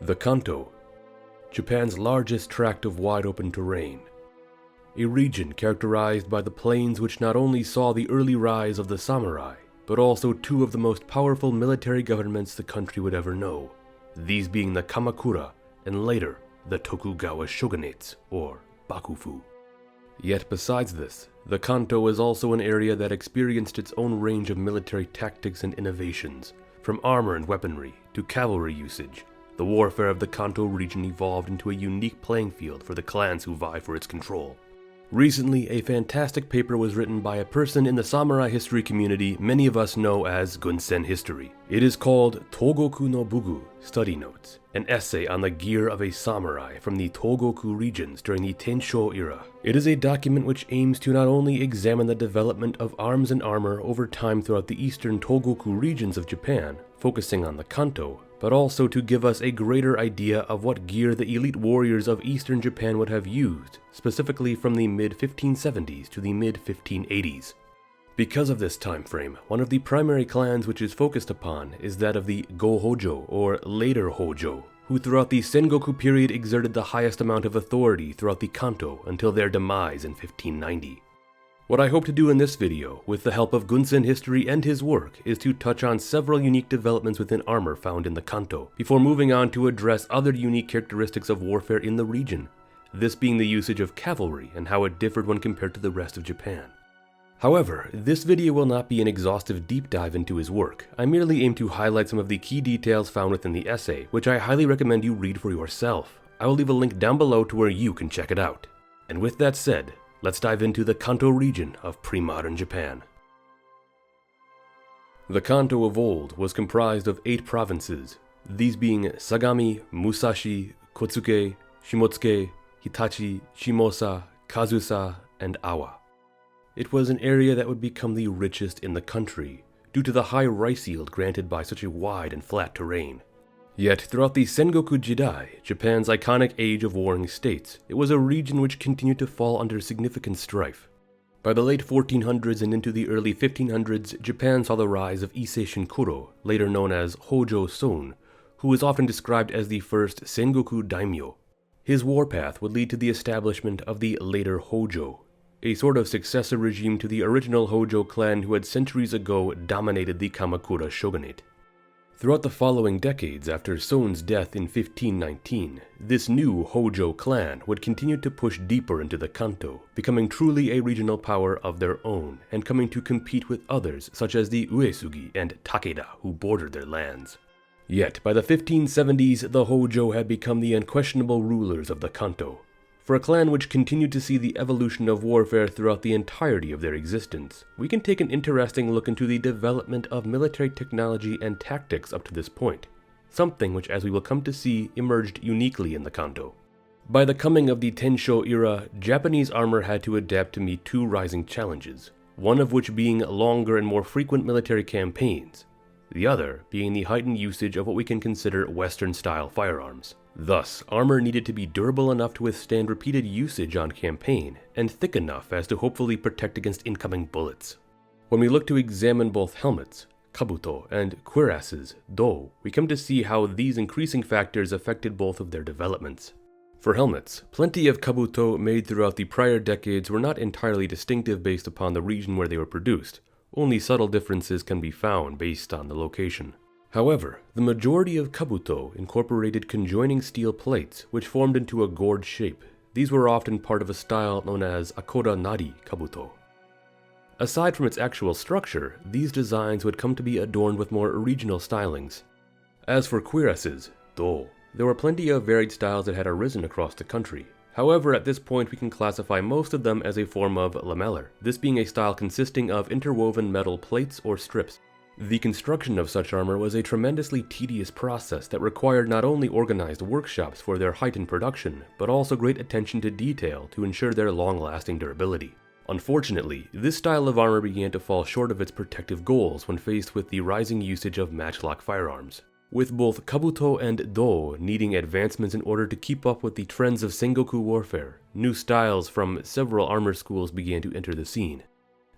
The Kanto, Japan's largest tract of wide-open terrain. A region characterized by the plains which not only saw the early rise of the samurai, but also two of the most powerful military governments the country would ever know, these being the Kamakura and later the Tokugawa shogunates, or Bakufu. Yet besides this, the Kanto is also an area that experienced its own range of military tactics and innovations. From armor and weaponry to cavalry usage, the warfare of the Kanto region evolved into a unique playing field for the clans who vie for its control. Recently, a fantastic paper was written by a person in the samurai history community many of us know as Gunsen History. It is called Togoku no Bugu Study Notes, an essay on the gear of a samurai from the Togoku regions during the Tensho era. It is a document which aims to not only examine the development of arms and armor over time throughout the eastern Togoku regions of Japan, focusing on the Kanto, but also to give us a greater idea of what gear the elite warriors of eastern Japan would have used, specifically from the mid-1570s to the mid-1580s. Because of this time frame, one of the primary clans which is focused upon is that of the Go-Hojo, or later Hojo, who throughout the Sengoku period exerted the highest amount of authority throughout the Kanto until their demise in 1590. What I hope to do in this video, with the help of Gunsen History and his work, is to touch on several unique developments within armor found in the Kanto, before moving on to address other unique characteristics of warfare in the region, this being the usage of cavalry and how it differed when compared to the rest of Japan. However, this video will not be an exhaustive deep dive into his work. I merely aim to highlight some of the key details found within the essay, which I highly recommend you read for yourself. I will leave a link down below to where you can check it out. And with that said, let's dive into the Kanto region of pre-modern Japan. The Kanto of old was comprised of 8 provinces, these being Sagami, Musashi, Kotsuke, Shimotsuke, Hitachi, Shimosa, Kazusa, and Awa. It was an area that would become the richest in the country, due to the high rice yield granted by such a wide and flat terrain. Yet, throughout the Sengoku Jidai, Japan's iconic age of warring states, it was a region which continued to fall under significant strife. By the late 1400s and into the early 1500s, Japan saw the rise of Ise Shinkuro, later known as Hojo Son, who is often described as the first Sengoku daimyo. His warpath would lead to the establishment of the later Hojo, a sort of successor regime to the original Hojo clan who had centuries ago dominated the Kamakura shogunate. Throughout the following decades after Son's death in 1519, this new Hojo clan would continue to push deeper into the Kanto, becoming truly a regional power of their own, and coming to compete with others such as the Uesugi and Takeda who bordered their lands. Yet, by the 1570s, the Hojo had become the unquestionable rulers of the Kanto. For a clan which continued to see the evolution of warfare throughout the entirety of their existence, we can take an interesting look into the development of military technology and tactics up to this point, something which, as we will come to see, emerged uniquely in the Kanto. By the coming of the Tensho era, Japanese armor had to adapt to meet 2 rising challenges, one of which being longer and more frequent military campaigns, the other being the heightened usage of what we can consider Western-style firearms. Thus, armor needed to be durable enough to withstand repeated usage on campaign, and thick enough as to hopefully protect against incoming bullets. When we look to examine both helmets, kabuto, and cuirasses, do, we come to see how these increasing factors affected both of their developments. For helmets, plenty of kabuto made throughout the prior decades were not entirely distinctive based upon the region where they were produced. Only subtle differences can be found based on the location. However, the majority of kabuto incorporated conjoining steel plates which formed into a gourd shape. These were often part of a style known as Akora Nari kabuto. Aside from its actual structure, these designs would come to be adorned with more regional stylings. As for cuirasses, do, there were plenty of varied styles that had arisen across the country. However, at this point we can classify most of them as a form of lamellar, this being a style consisting of interwoven metal plates or strips. The construction of such armor was a tremendously tedious process that required not only organized workshops for their heightened production, but also great attention to detail to ensure their long-lasting durability. Unfortunately, this style of armor began to fall short of its protective goals when faced with the rising usage of matchlock firearms, with both kabuto and do needing advancements in order to keep up with the trends of Sengoku warfare. New styles from several armor schools began to enter the scene.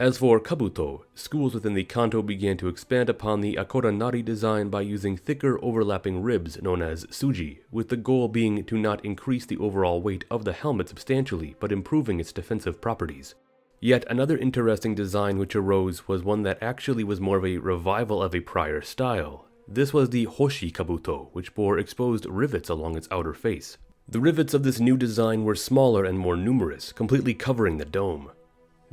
As for kabuto, schools within the Kanto began to expand upon the akoranari design by using thicker overlapping ribs known as tsuji, with the goal being to not increase the overall weight of the helmet substantially, but improving its defensive properties. Yet another interesting design which arose was one that actually was more of a revival of a prior style. This was the hoshi kabuto, which bore exposed rivets along its outer face. The rivets of this new design were smaller and more numerous, completely covering the dome.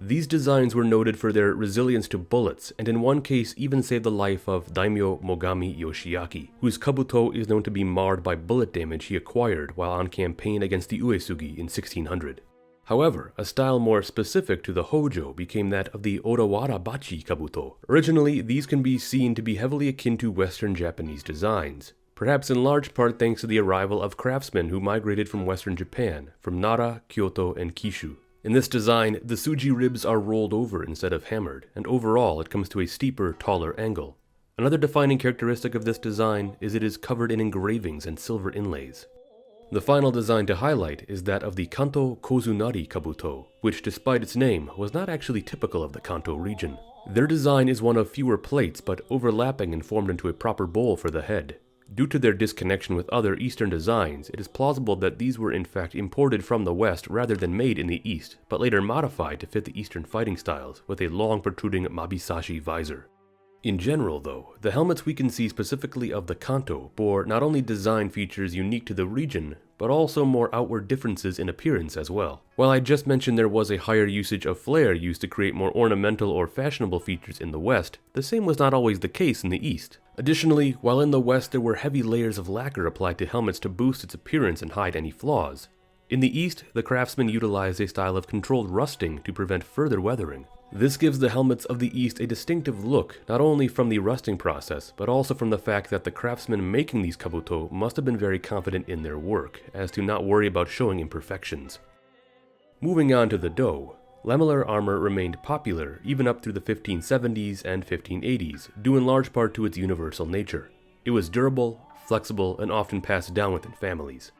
These designs were noted for their resilience to bullets, and in one case even saved the life of Daimyo Mogami Yoshiaki, whose kabuto is known to be marred by bullet damage he acquired while on campaign against the Uesugi in 1600. However, a style more specific to the Hojo became that of the Orawara Bachi kabuto. Originally, these can be seen to be heavily akin to Western Japanese designs, perhaps in large part thanks to the arrival of craftsmen who migrated from Western Japan, from Nara, Kyoto, and Kishu. In this design, the tsuji ribs are rolled over instead of hammered, and overall it comes to a steeper, taller angle. Another defining characteristic of this design is it is covered in engravings and silver inlays. The final design to highlight is that of the Kanto Kozunari kabuto, which despite its name was not actually typical of the Kanto region. Their design is one of fewer plates but overlapping and formed into a proper bowl for the head. Due to their disconnection with other Eastern designs, it is plausible that these were in fact imported from the West rather than made in the East, but later modified to fit the Eastern fighting styles, with a long protruding mabisashi visor. In general, though, the helmets we can see specifically of the Kanto bore not only design features unique to the region, but also more outward differences in appearance as well. While I just mentioned there was a higher usage of flare used to create more ornamental or fashionable features in the West, the same was not always the case in the East. Additionally, while in the West there were heavy layers of lacquer applied to helmets to boost its appearance and hide any flaws, in the East, the craftsmen utilized a style of controlled rusting to prevent further weathering. This gives the helmets of the East a distinctive look, not only from the rusting process, but also from the fact that the craftsmen making these kabuto must have been very confident in their work, as to not worry about showing imperfections. Moving on to the do, lamellar armor remained popular even up through the 1570s and 1580s, due in large part to its universal nature. It was durable, flexible, and often passed down within families.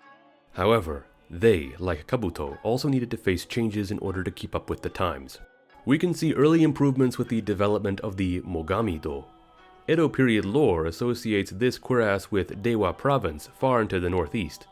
However, they, like kabuto, also needed to face changes in order to keep up with the times. We can see early improvements with the development of the Mogami-do. Edo period lore associates this cuirass with Dewa province far into the northeast,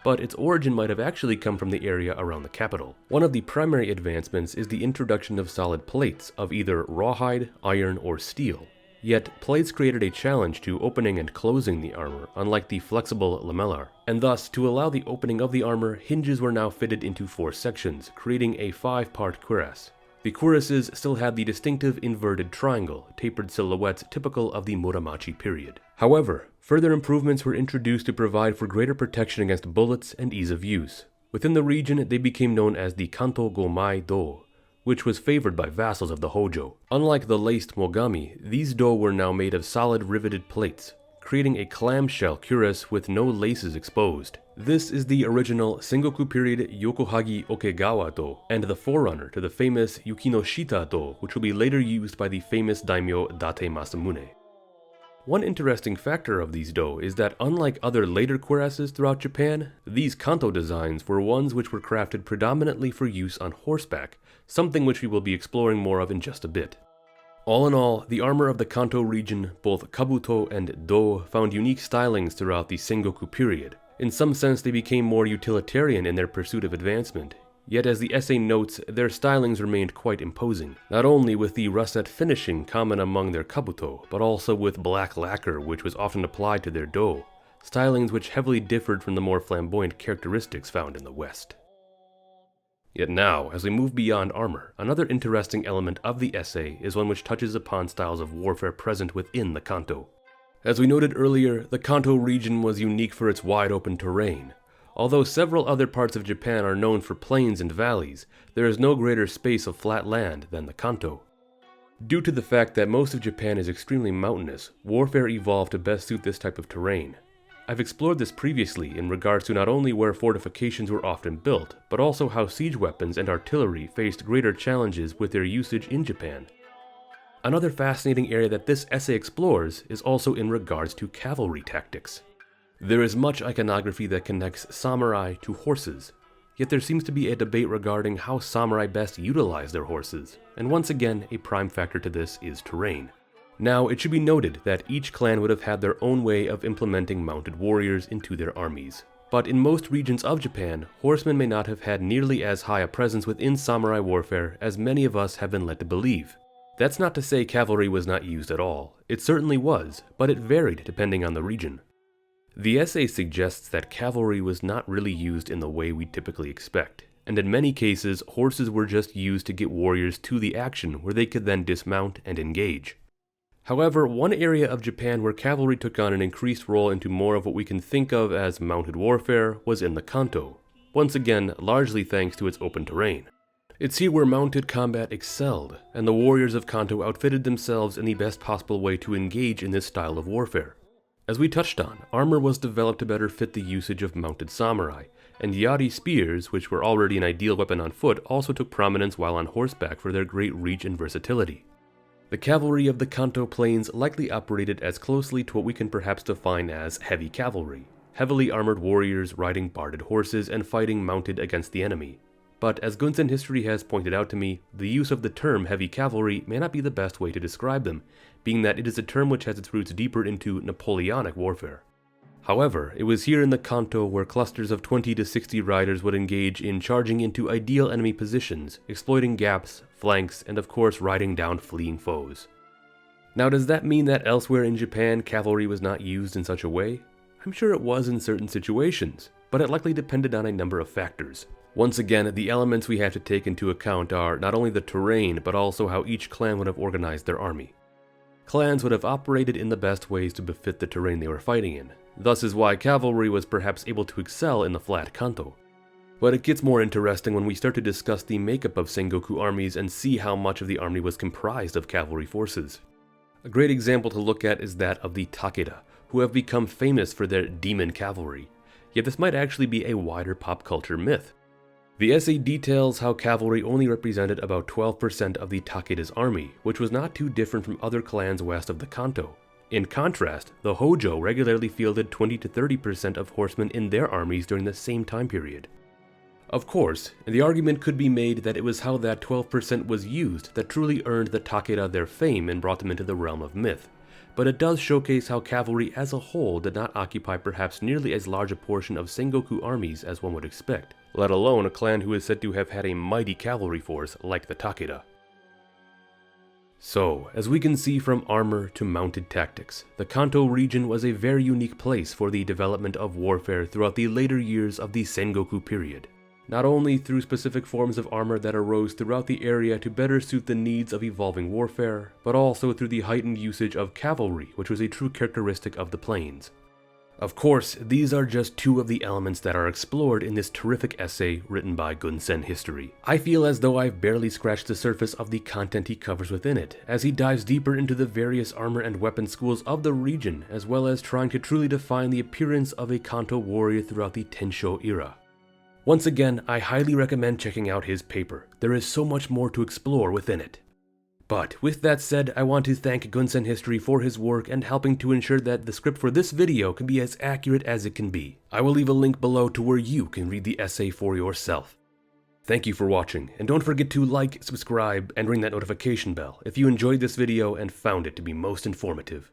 but its origin might have actually come from the area around the capital. One of the primary advancements is the introduction of solid plates of either rawhide, iron, or steel. Yet, plates created a challenge to opening and closing the armor, unlike the flexible lamellar, and thus, to allow the opening of the armor, hinges were now fitted into 4 sections, creating a 5-part cuirass. The cuirasses still had the distinctive inverted triangle, tapered silhouettes typical of the Muramachi period. However, further improvements were introduced to provide for greater protection against bullets and ease of use. Within the region, they became known as the Kanto Gomai-do, which was favored by vassals of the Hojo. Unlike the laced Mogami, these do were now made of solid riveted plates, creating a clamshell cuirass with no laces exposed. This is the original Sengoku period Yokohagi Okegawa do, and the forerunner to the famous Yukinoshita do, which will be later used by the famous daimyo Date Masamune. One interesting factor of these do is that unlike other later cuirasses throughout Japan, these Kanto designs were ones which were crafted predominantly for use on horseback, something which we will be exploring more of in just a bit. All in all, the armor of the Kanto region, both kabuto and do, found unique stylings throughout the Sengoku period. In some sense, they became more utilitarian in their pursuit of advancement. Yet as the essay notes, their stylings remained quite imposing, not only with the russet finishing common among their kabuto, but also with black lacquer which was often applied to their do, stylings which heavily differed from the more flamboyant characteristics found in the West. Yet now, as we move beyond armor, another interesting element of the essay is one which touches upon styles of warfare present within the Kanto. As we noted earlier, the Kanto region was unique for its wide open terrain. Although several other parts of Japan are known for plains and valleys, there is no greater space of flat land than the Kanto. Due to the fact that most of Japan is extremely mountainous, warfare evolved to best suit this type of terrain. I've explored this previously in regards to not only where fortifications were often built, but also how siege weapons and artillery faced greater challenges with their usage in Japan. Another fascinating area that this essay explores is also in regards to cavalry tactics. There is much iconography that connects samurai to horses. yet there seems to be a debate regarding how samurai best utilize their horses, and once again, a prime factor to this is terrain. Now, it should be noted that each clan would have had their own way of implementing mounted warriors into their armies. But in most regions of Japan, horsemen may not have had nearly as high a presence within samurai warfare as many of us have been led to believe. That's not to say cavalry was not used at all. It certainly was, but it varied depending on the region. The essay suggests that cavalry was not really used in the way we typically expect, and in many cases, horses were just used to get warriors to the action where they could then dismount and engage. However, one area of Japan where cavalry took on an increased role into more of what we can think of as mounted warfare was in the Kanto, once again largely thanks to its open terrain. It's here where mounted combat excelled, and the warriors of Kanto outfitted themselves in the best possible way to engage in this style of warfare. As we touched on, armor was developed to better fit the usage of mounted samurai, and yari spears, which were already an ideal weapon on foot, also took prominence while on horseback for their great reach and versatility. The cavalry of the Kanto plains likely operated as closely to what we can perhaps define as heavy cavalry, heavily armored warriors riding barded horses and fighting mounted against the enemy. But as Gunsen History has pointed out to me, the use of the term heavy cavalry may not be the best way to describe them, being that it is a term which has its roots deeper into Napoleonic warfare. However, it was here in the Kanto where clusters of 20 to 60 riders would engage in charging into ideal enemy positions, exploiting gaps, flanks, and of course riding down fleeing foes. Now, does that mean that elsewhere in Japan cavalry was not used in such a way? I'm sure it was in certain situations, but it likely depended on a number of factors. Once again, the elements we have to take into account are not only the terrain, but also how each clan would have organized their army. Clans would have operated in the best ways to befit the terrain they were fighting in. Thus is why cavalry was perhaps able to excel in the flat Kanto. But it gets more interesting when we start to discuss the makeup of Sengoku armies and see how much of the army was comprised of cavalry forces. A great example to look at is that of the Takeda, who have become famous for their demon cavalry. Yet this might actually be a wider pop culture myth. The essay details how cavalry only represented about 12% of the Takeda's army, which was not too different from other clans west of the Kanto. In contrast, the Hojo regularly fielded 20 to 30% of horsemen in their armies during the same time period. Of course, the argument could be made that it was how that 12% was used that truly earned the Takeda their fame and brought them into the realm of myth, but it does showcase how cavalry as a whole did not occupy perhaps nearly as large a portion of Sengoku armies as one would expect, let alone a clan who is said to have had a mighty cavalry force like the Takeda. So, as we can see from armor to mounted tactics, the Kanto region was a very unique place for the development of warfare throughout the later years of the Sengoku period. Not only through specific forms of armor that arose throughout the area to better suit the needs of evolving warfare, but also through the heightened usage of cavalry, which was a true characteristic of the plains. Of course, these are just two of the elements that are explored in this terrific essay written by Gunsen History. I feel as though I've barely scratched the surface of the content he covers within it, as he dives deeper into the various armor and weapon schools of the region, as well as trying to truly define the appearance of a Kanto warrior throughout the Tensho era. Once again, I highly recommend checking out his paper. There is so much more to explore within it. But with that said, I want to thank Gunsen History for his work and helping to ensure that the script for this video can be as accurate as it can be. I will leave a link below to where you can read the essay for yourself. Thank you for watching, and don't forget to like, subscribe, and ring that notification bell if you enjoyed this video and found it to be most informative.